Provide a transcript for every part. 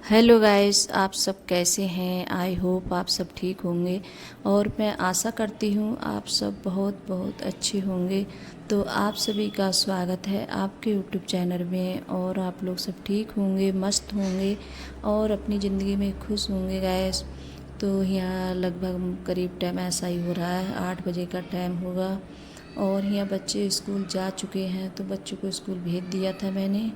Hello guys, आप सब कैसे हैं। आई होप आप सब ठीक होंगे और मैं आशा करती हूँ आप सब बहुत बहुत अच्छे होंगे। तो आप सभी का स्वागत है आपके यूट्यूब चैनल में और आप लोग सब ठीक होंगे, मस्त होंगे और अपनी ज़िंदगी में खुश होंगे गाइस। तो यहाँ लगभग करीब टाइम ऐसा ही हो रहा है, 8 बजे का टाइम होगा और यहाँ बच्चे स्कूल जा चुके हैं। तो बच्चों को स्कूल भेज दिया था मैंने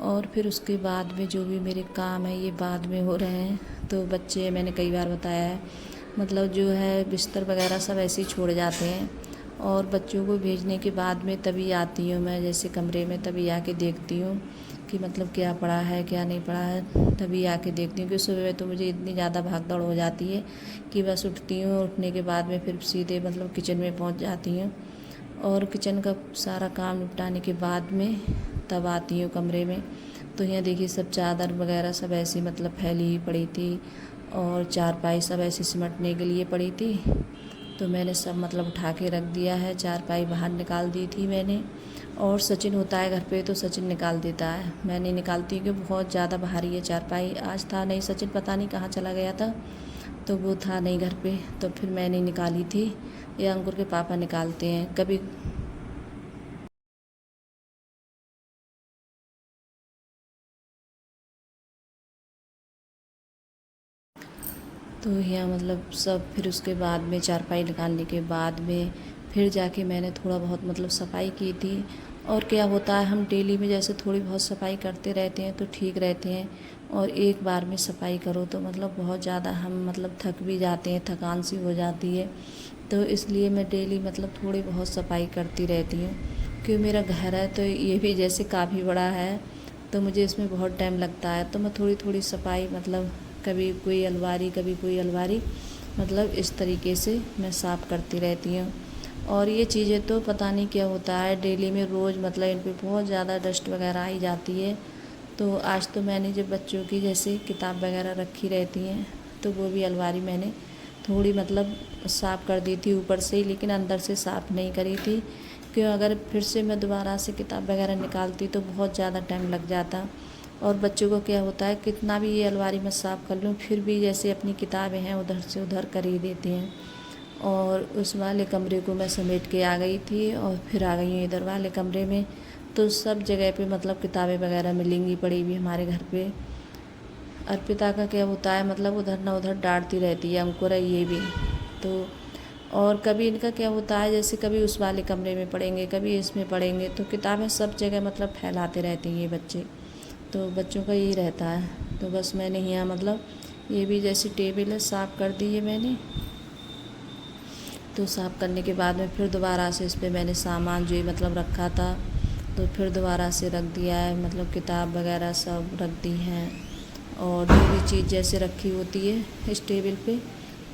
और फिर उसके बाद में जो भी मेरे काम है ये बाद में हो रहे हैं। तो बच्चे, मैंने कई बार बताया है, मतलब जो है बिस्तर वगैरह सब ऐसे ही छोड़ जाते हैं और बच्चों को भेजने के बाद में तभी आती हूँ मैं, जैसे कमरे में तभी आके देखती हूँ कि मतलब क्या पड़ा है क्या नहीं पड़ा है। तभी आके देखती हूँ कि सुबह में तो मुझे इतनी ज़्यादा भाग दौड़ हो जाती है कि बस उठती हूँ, उठने के बाद में फिर सीधे मतलब किचन में पहुँच जाती हूँ और किचन का सारा काम निपटाने के बाद में तब आती हूँ कमरे में। तो यहाँ देखिए सब चादर वगैरह सब ऐसी मतलब फैली ही पड़ी थी और चारपाई सब ऐसी सिमटने के लिए पड़ी थी। तो मैंने सब मतलब उठा के रख दिया है, चारपाई बाहर निकाल दी थी मैंने। और सचिन होता है घर पे तो सचिन निकाल देता है, मैं नहीं निकालती क्योंकि बहुत ज़्यादा भारी है चारपाई। आज था नहीं सचिन, पता नहीं कहाँ चला गया था, तो वो था नहीं घर पे, तो फिर मैंने निकाली थी। ये अंकुर के पापा निकालते हैं कभी। तो यहाँ मतलब सब फिर उसके बाद में चारपाई निकालने के बाद में फिर जाके मैंने थोड़ा बहुत मतलब सफाई की थी। और क्या होता है, हम डेली में जैसे थोड़ी बहुत सफाई करते रहते हैं तो ठीक रहते हैं और एक बार में सफाई करो तो मतलब बहुत ज़्यादा हम मतलब थक भी जाते हैं, थकान सी हो जाती है। तो इसलिए मैं डेली मतलब थोड़ी बहुत सफाई करती रहती हूँ क्योंकि मेरा घर है तो ये भी जैसे काफ़ी बड़ा है तो मुझे इसमें बहुत टाइम लगता है। तो मैं थोड़ी थोड़ी सफाई मतलब कभी कोई अलमारी कभी कोई अलमारी, मतलब इस तरीके से मैं साफ़ करती रहती हूँ। और ये चीज़ें तो पता नहीं क्या होता है डेली में रोज़ मतलब इन पे बहुत ज़्यादा डस्ट वगैरह आई जाती है। तो आज तो मैंने जब बच्चों की जैसे किताब वगैरह रखी रहती हैं तो वो भी अलमारी मैंने थोड़ी मतलब साफ़ कर दी थी ऊपर से ही, लेकिन अंदर से साफ़ नहीं करी थी क्यों अगर फिर से मैं दोबारा से किताब वगैरह निकालती तो बहुत ज़्यादा टाइम लग जाता। और बच्चों को क्या होता है, कितना भी ये अलमारी में साफ़ कर लूँ फिर भी जैसे अपनी किताबें हैं उधर से उधर कर ही देती हैं। और उस वाले कमरे को मैं समेट के आ गई थी और फिर आ गई हूँ इधर वाले कमरे में। तो सब जगह पे मतलब किताबें वगैरह मिलेंगी पड़ी हुई हमारे घर पे। अर्पिता का क्या होता है, मतलब उधर ना उधर डांटती रहती है, अंकुर है ये भी। तो और कभी इनका क्या होता है, जैसे कभी उस वाले कमरे में पढ़ेंगे कभी इसमें पढ़ेंगे, तो किताबें सब जगह मतलब फैलाते रहते हैं ये बच्चे। तो बच्चों का यही रहता है। तो बस मैंने यहाँ मतलब ये भी जैसे टेबल है साफ़ कर दी है मैंने। तो साफ़ करने के बाद में फिर दोबारा से इस पर मैंने सामान जो मतलब रखा था तो फिर दोबारा से रख दिया है, मतलब किताब वगैरह सब रख दी हैं। और जो भी चीज़ जैसे रखी होती है इस टेबल पे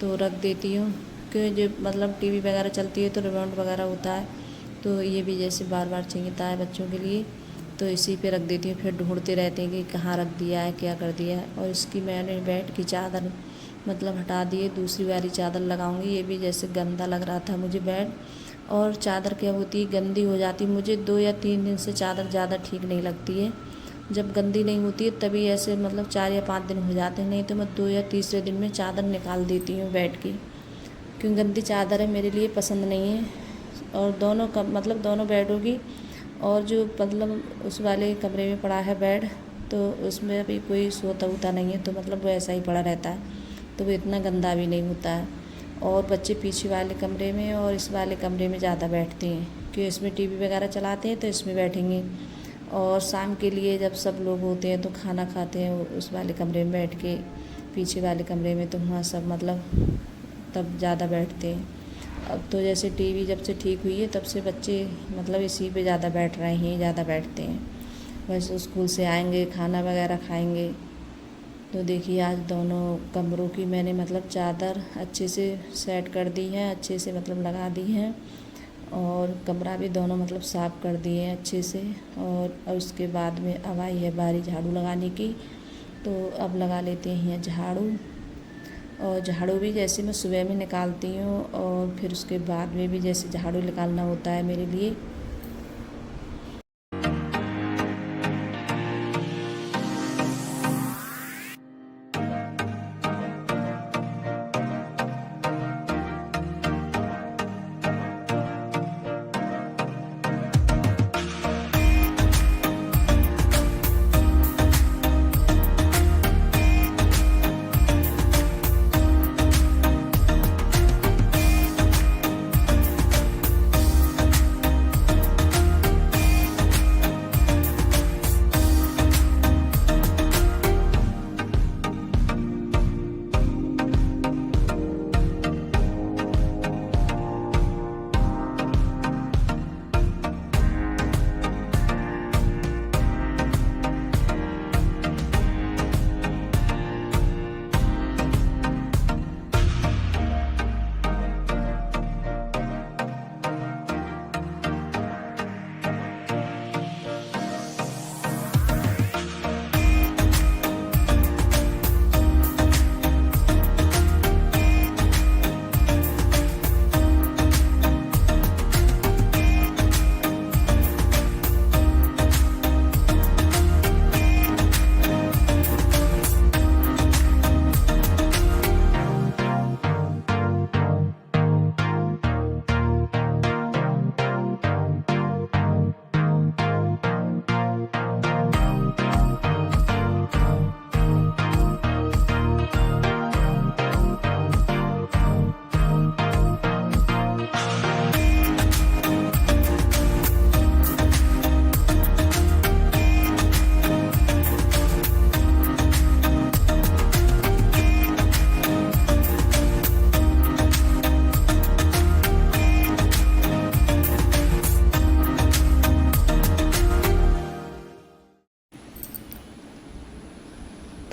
तो रख देती हूँ क्योंकि जो मतलब टीवी वगैरह चलती है तो रिमोट वगैरह होता है, तो ये भी जैसे बार बार चाहिए है बच्चों के लिए, तो इसी पे रख देती हूँ। फिर ढूंढते रहते हैं कि कहाँ रख दिया है क्या कर दिया है। और इसकी मैंने बेड की चादर मतलब हटा दी है, दूसरी वाली चादर लगाऊंगी। ये भी जैसे गंदा लग रहा था मुझे बेड, और चादर क्या होती है गंदी हो जाती, मुझे 2 या 3 दिन से चादर ज़्यादा ठीक नहीं लगती है। जब गंदी नहीं होती है तभी ऐसे मतलब 4 या 5 दिन हो जाते हैं, नहीं तो मैं 2 या तीसरे दिन में चादर निकाल देती हूँ बेड की, क्योंकि गंदी चादर है मेरे लिए पसंद नहीं है। और दोनों का मतलब दोनों बेडों की, और जो मतलब उस वाले कमरे में पड़ा है बेड तो उसमें अभी कोई सोता वोता नहीं है, तो मतलब वो ऐसा ही पड़ा रहता है, तो वो इतना गंदा भी नहीं होता है। और बच्चे पीछे वाले कमरे में और इस वाले कमरे में ज़्यादा बैठते हैं क्योंकि इसमें टीवी वगैरह चलाते हैं तो इसमें बैठेंगे। और शाम के लिए जब सब लोग होते हैं तो खाना खाते हैं उस वाले कमरे में बैठ के, पीछे वाले कमरे में, तो वहाँ सब मतलब तब ज़्यादा बैठते हैं। अब तो जैसे टीवी जब से ठीक हुई है तब से बच्चे मतलब इसी पे ज़्यादा बैठ रहे हैं, ज़्यादा बैठते हैं। वैसे स्कूल से आएंगे खाना वगैरह खाएंगे। तो देखिए आज दोनों कमरों की मैंने मतलब चादर अच्छे से सेट कर दी है, अच्छे से मतलब लगा दी हैं, और कमरा भी दोनों मतलब साफ़ कर दिए हैं अच्छे से। और उसके बाद में अब आई है बारी झाड़ू लगाने की, तो अब लगा लेते हैं झाड़ू। और झाड़ू भी जैसे मैं सुबह में निकालती हूँ और फिर उसके बाद में भी जैसे झाड़ू निकालना होता है मेरे लिए।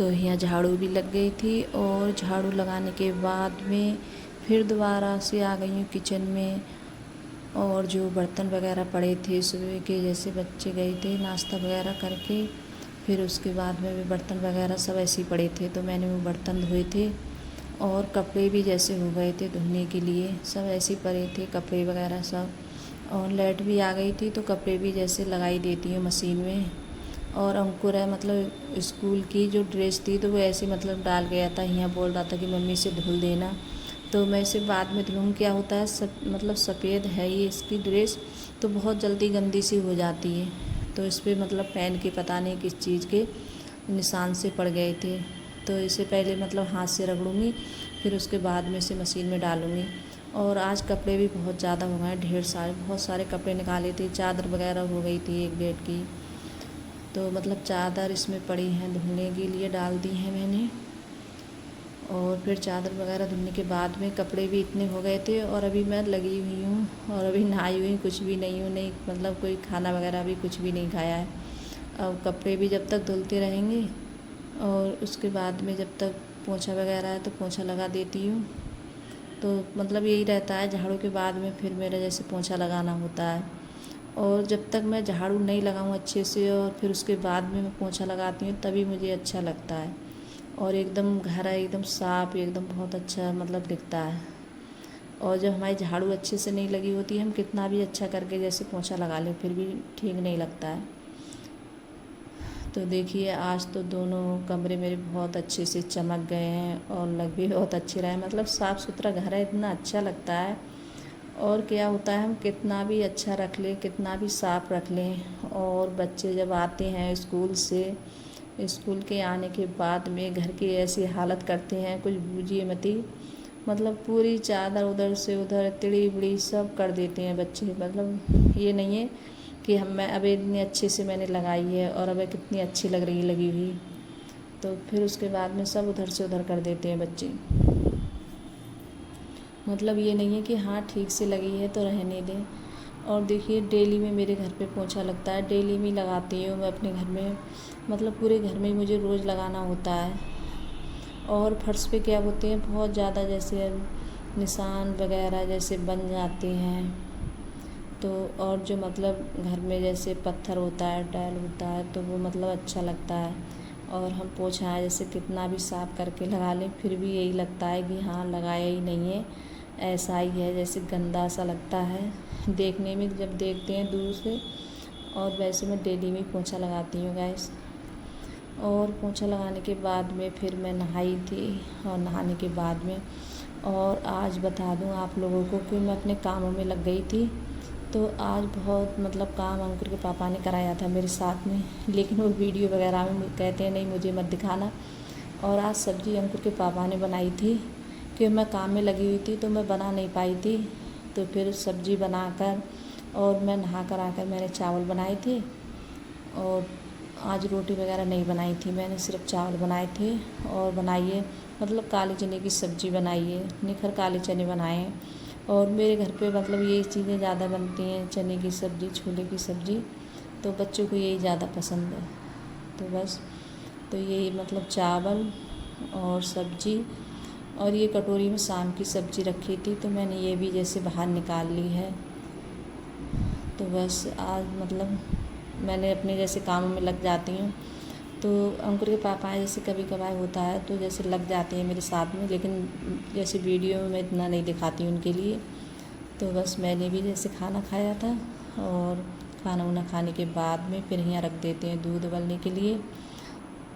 तो यहाँ झाड़ू भी लग गई थी, और झाड़ू लगाने के बाद में फिर दोबारा से आ गई हूँ किचन में। और जो बर्तन वगैरह पड़े थे सुबह के, जैसे बच्चे गए थे नाश्ता वगैरह करके, फिर उसके बाद में भी बर्तन वगैरह सब ऐसे ही पड़े थे, तो मैंने वो बर्तन धोए थे। और कपड़े भी जैसे हो गए थे धुलने के लिए, सब ऐसे ही पड़े थे कपड़े वगैरह सब। और लाइट भी आ गई थी, तो कपड़े भी जैसे लगाई देती हूँ मशीन में। और अंकुर है मतलब स्कूल की जो ड्रेस थी, तो वो ऐसे मतलब डाल गया था, यहाँ बोल रहा था कि मम्मी से धुल देना, तो मैं इसे बाद में धुलूँ। क्या होता है सब मतलब सफ़ेद है ये इसकी ड्रेस, तो बहुत जल्दी गंदी सी हो जाती है, तो इस पर मतलब पहन के पता नहीं किस चीज़ के निशान से पड़ गए थे। तो इसे पहले मतलब हाथ से रगड़ूँगी, फिर उसके बाद में इसे मशीन में डालूँगी। और आज कपड़े भी बहुत ज़्यादा हो गए, ढेर सारे बहुत सारे कपड़े निकाले थे, चादर वगैरह हो गई थी 1 बेड की, तो मतलब चादर इसमें पड़ी हैं धुलने के लिए, डाल दी हैं मैंने। और फिर चादर वगैरह धुलने के बाद में कपड़े भी इतने हो गए थे, और अभी मैं लगी हुई हूँ, और अभी नहाई हुई कुछ भी नहीं हूँ, नहीं मतलब कोई खाना वगैरह भी कुछ भी नहीं खाया है। अब कपड़े भी जब तक धुलते रहेंगे, और उसके बाद में जब तक पोंछा वगैरह है तो पोंछा लगा देती हूँ। तो मतलब यही रहता है, झाड़ू के बाद में फिर मेरा जैसे पोंछा लगाना होता है। और जब तक मैं झाड़ू नहीं लगाऊँ अच्छे से, और फिर उसके बाद में मैं पोंछा लगाती हूँ, तभी मुझे अच्छा लगता है। और एकदम घर एकदम साफ़, एकदम बहुत अच्छा मतलब दिखता है। और जब हमारी झाड़ू अच्छे से नहीं लगी होती, हम कितना भी अच्छा करके जैसे पोंछा लगा लें, फिर भी ठीक नहीं लगता है। तो देखिए आज तो दोनों कमरे मेरे बहुत अच्छे से चमक गए हैं, और लग भी बहुत अच्छे रहे, मतलब साफ़ सुथरा घर है, इतना अच्छा लगता है। और क्या होता है, हम कितना भी अच्छा रख लें, कितना भी साफ़ रख लें, और बच्चे जब आते हैं स्कूल से, स्कूल के आने के बाद में घर की ऐसी हालत करते हैं, कुछ बूझिए मती, मतलब पूरी चादर उधर से उधर तिड़ी बिड़ी सब कर देते हैं बच्चे। मतलब ये नहीं है कि मैं अब इतनी अच्छे से मैंने लगाई है, और अब कितनी अच्छी लग रही लगी हुई, तो फिर उसके बाद में सब उधर से उधर कर देते हैं बच्चे। मतलब ये नहीं है कि हाँ ठीक से लगी है तो रहने दें। और देखिए डेली में मेरे घर पे पोंछा लगता है, डेली में लगाती हूँ मैं अपने घर में, मतलब पूरे घर में मुझे रोज़ लगाना होता है। और फर्श पे क्या होते हैं बहुत ज़्यादा जैसे निशान वगैरह जैसे बन जाते हैं, तो और जो मतलब घर में जैसे पत्थर होता है, टाइल होता है, तो वो मतलब अच्छा लगता है। और हम पोंछा जैसे कितना भी साफ़ करके लगा लें, फिर भी यही लगता है कि हाँ लगाया ही नहीं है, ऐसा ही है, जैसे गंदा सा लगता है देखने में जब देखते हैं दूर से। और वैसे मैं डेली में पोंछा लगाती हूँ गैस। और पोंछा लगाने के बाद में फिर मैं नहाई थी, और नहाने के बाद में, और आज बता दूँ आप लोगों को कि मैं अपने कामों में लग गई थी। तो आज बहुत मतलब काम अंकुर के पापा ने कराया था मेरे साथ में, लेकिन वो वीडियो वगैरह में कहते हैं नहीं मुझे मत दिखाना। और आज सब्ज़ी अंकुर के पापा ने बनाई थी, कि मैं काम में लगी हुई थी तो मैं बना नहीं पाई थी। तो फिर सब्ज़ी बनाकर, और मैं नहा कर आकर मैंने चावल बनाए थे, और आज रोटी वगैरह नहीं बनाई थी, मैंने सिर्फ चावल बनाए थे। और बनाइए मतलब काले चने की सब्ज़ी बनाई है, निखर काले चने बनाए हैं। और मेरे घर पे मतलब ये चीज़ें ज़्यादा बनती हैं, चने की सब्ज़ी, छोले की सब्ज़ी, तो बच्चों को यही ज़्यादा पसंद है। तो बस तो यही मतलब चावल और सब्ज़ी, और ये कटोरी में शाम की सब्ज़ी रखी थी, तो मैंने ये भी जैसे बाहर निकाल ली है। तो बस आज मतलब मैंने अपने जैसे कामों में लग जाती हूँ। तो अंकुर के पापा जैसे कभी कभार होता है तो जैसे लग जाते हैं मेरे साथ में, लेकिन जैसे वीडियो में मैं इतना नहीं दिखाती उनके लिए। तो बस मैंने भी जैसे खाना खाया था, और खाना वाना खाने के बाद में फिर यहाँ रख देते हैं दूध उबलने के लिए।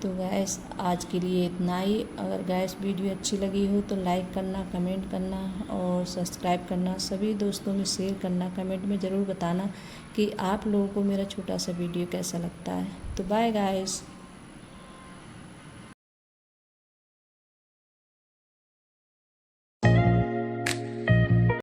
तो गैस आज के लिए इतना ही। अगर गैस वीडियो अच्छी लगी हो तो लाइक करना, कमेंट करना और सब्सक्राइब करना, सभी दोस्तों में शेयर करना, कमेंट में ज़रूर बताना कि आप लोगों को मेरा छोटा सा वीडियो कैसा लगता है। तो बाय गाइस।